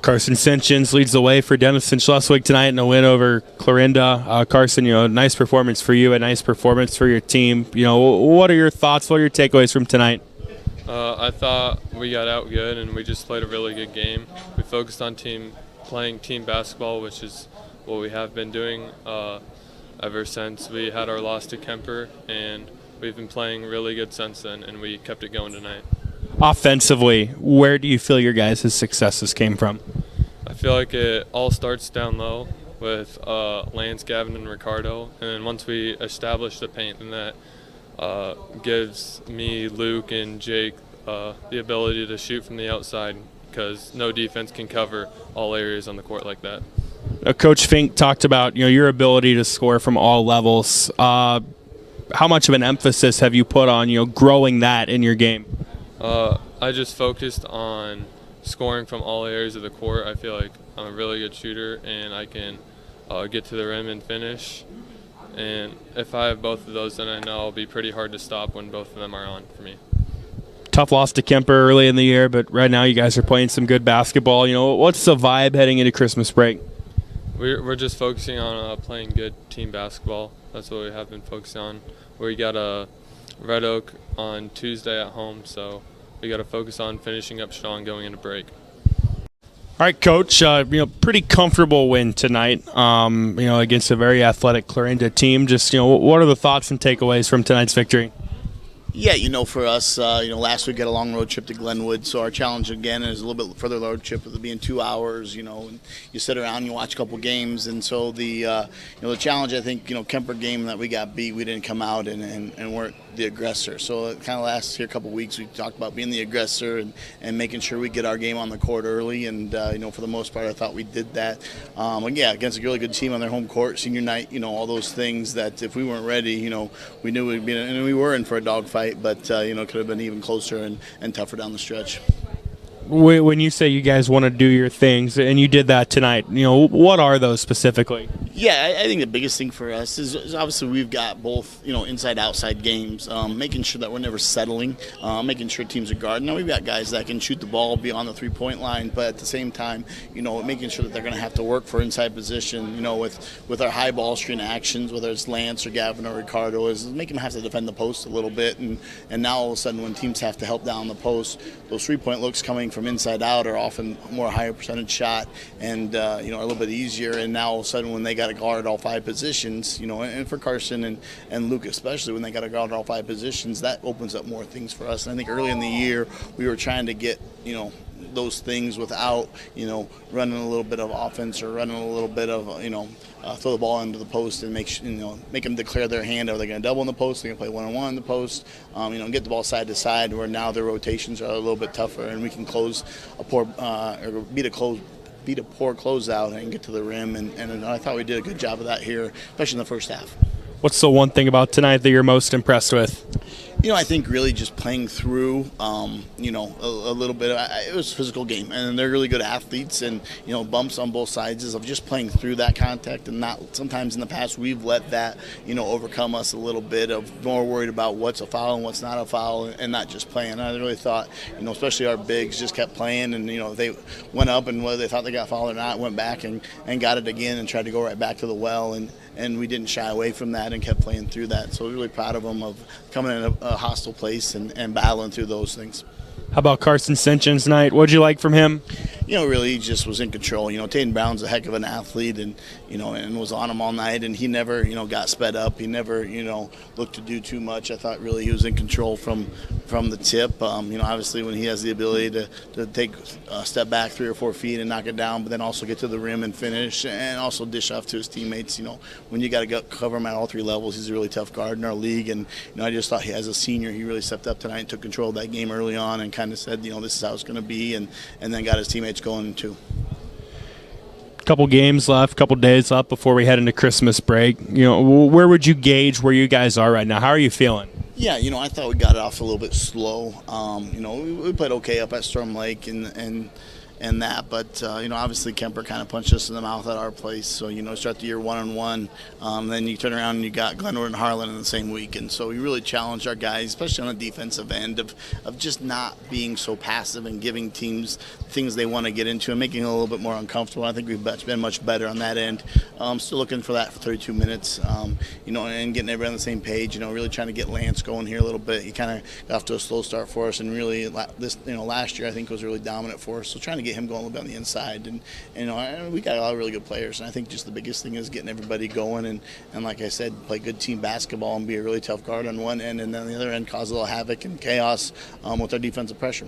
Carson Sinchins leads the way for Denison-Schleswig tonight in a win over Clarinda. Carson, nice performance for you, a nice performance for your team. What are your thoughts? What are your takeaways from tonight? I thought we got out good and we just played a really good game. We focused on playing team basketball, which is what we have been doing ever since we had our loss to Kemper, and we've been playing really good since then, and we kept it going tonight. Offensively, where do you feel your guys' successes came from? I feel like it all starts down low with Lance, Gavin, and Ricardo, and then once we establish the paint, then that gives me, Luke, and Jake the ability to shoot from the outside, because no defense can cover all areas on the court like that. Coach Fink talked about your ability to score from all levels. How much of an emphasis have you put on growing that in your game? I just focused on scoring from all areas of the court. I feel like I'm a really good shooter and I can get to the rim and finish. And if I have both of those, then I know it'll be pretty hard to stop when both of them are on for me. Tough loss to Kemper early in the year, but right now you guys are playing some good basketball. What's the vibe heading into Christmas break? We're just focusing on playing good team basketball. That's what we have been focusing on. We got a Red Oak on Tuesday at home, so we got to focus on finishing up strong going into break. All right, Coach. Pretty comfortable win tonight. Against a very athletic Clarinda team. Just what are the thoughts and takeaways from tonight's victory? Yeah, for us, last week we had a long road trip to Glenwood, so our challenge again is a little bit further road trip with it being 2 hours, and you sit around and you watch a couple games, and so the challenge, I think, Kemper game that we got beat, we didn't come out and weren't the aggressor. So it kind of last here a couple weeks, we talked about being the aggressor and making sure we get our game on the court early, and for the most part, I thought we did that. Against a really good team on their home court, senior night, all those things that if we weren't ready, we knew we'd be, and we were in for a dogfight. But could have been even closer and tougher down the stretch. When you say you guys want to do your things, and you did that tonight, what are those specifically? Yeah, I think the biggest thing for us is obviously we've got both, inside-outside games, making sure that we're never settling, making sure teams are guarding. Now, we've got guys that can shoot the ball beyond the three-point line, but at the same time, making sure that they're going to have to work for inside position, with our high ball screen actions, whether it's Lance or Gavin or Ricardo, is making them have to defend the post a little bit. And now all of a sudden when teams have to help down the post, those three-point looks coming from inside out are often more higher percentage shot and, a little bit easier. And now all of a sudden when they got to guard all five positions, and for Carson and Luke especially, when they got to guard all five positions, that opens up more things for us. And I think early in the year we were trying to get, those things without, running a little bit of offense or running a little bit of, throw the ball into the post and make them declare their hand. Are they going to double in the post? Are they going to play one-on-one in the post? Get the ball side to side, where now their rotations are a little bit tougher and we can close a poor or beat a poor closeout and get to the rim. And I thought we did a good job of that here, especially in the first half. What's the one thing about tonight that you're most impressed with? I think really just playing through, a little bit. It was a physical game, and they're really good athletes, and, bumps on both sides of just playing through that contact, and not sometimes in the past we've let that, overcome us a little bit of more worried about what's a foul and what's not a foul and not just playing. I really thought, especially our bigs just kept playing, and, they went up and whether they thought they got fouled or not, went back and got it again and tried to go right back to the well, and we didn't shy away from that and kept playing through that. So really proud of them of coming in a hostile place and battling through those things. How about Carson Sinchins tonight? What'd you like from him? Really he just was in control. Tatum Brown's a heck of an athlete and was on him all night, and he never, got sped up. He never, looked to do too much. I thought really he was in control from the tip. Obviously when he has the ability to take a step back 3 or 4 feet and knock it down, but then also get to the rim and finish and also dish off to his teammates. When you got to cover him at all 3 levels, he's a really tough guard in our league. And, I just thought as a senior, he really stepped up tonight and took control of that game early on and kind of said, this is how it's going to be, and then got his teammates going too. Couple games left, couple days left before we head into Christmas break. Where would you gauge where you guys are right now? How are you feeling? Yeah, I thought we got it off a little bit slow. We played okay up at Storm Lake and and that. But obviously Kemper kind of punched us in the mouth at our place. So start the year 1-1, then you turn around and you got Glenwood and Harlan in the same week, and so we really challenged our guys, especially on the defensive end, of just not being so passive and giving teams things they want to get into and making it a little bit more uncomfortable. I think we've been much better on that end. Still looking for that for 32 minutes, and getting everybody on the same page. Really trying to get Lance going here a little bit. He kind of got off to a slow start for us, and really last year I think was really dominant for us. So trying to get him going a little bit on the inside, and we got a lot of really good players. And I think just the biggest thing is getting everybody going, and like I said, play good team basketball and be a really tough guard on one end, and then on the other end cause a little havoc and chaos with our defensive pressure.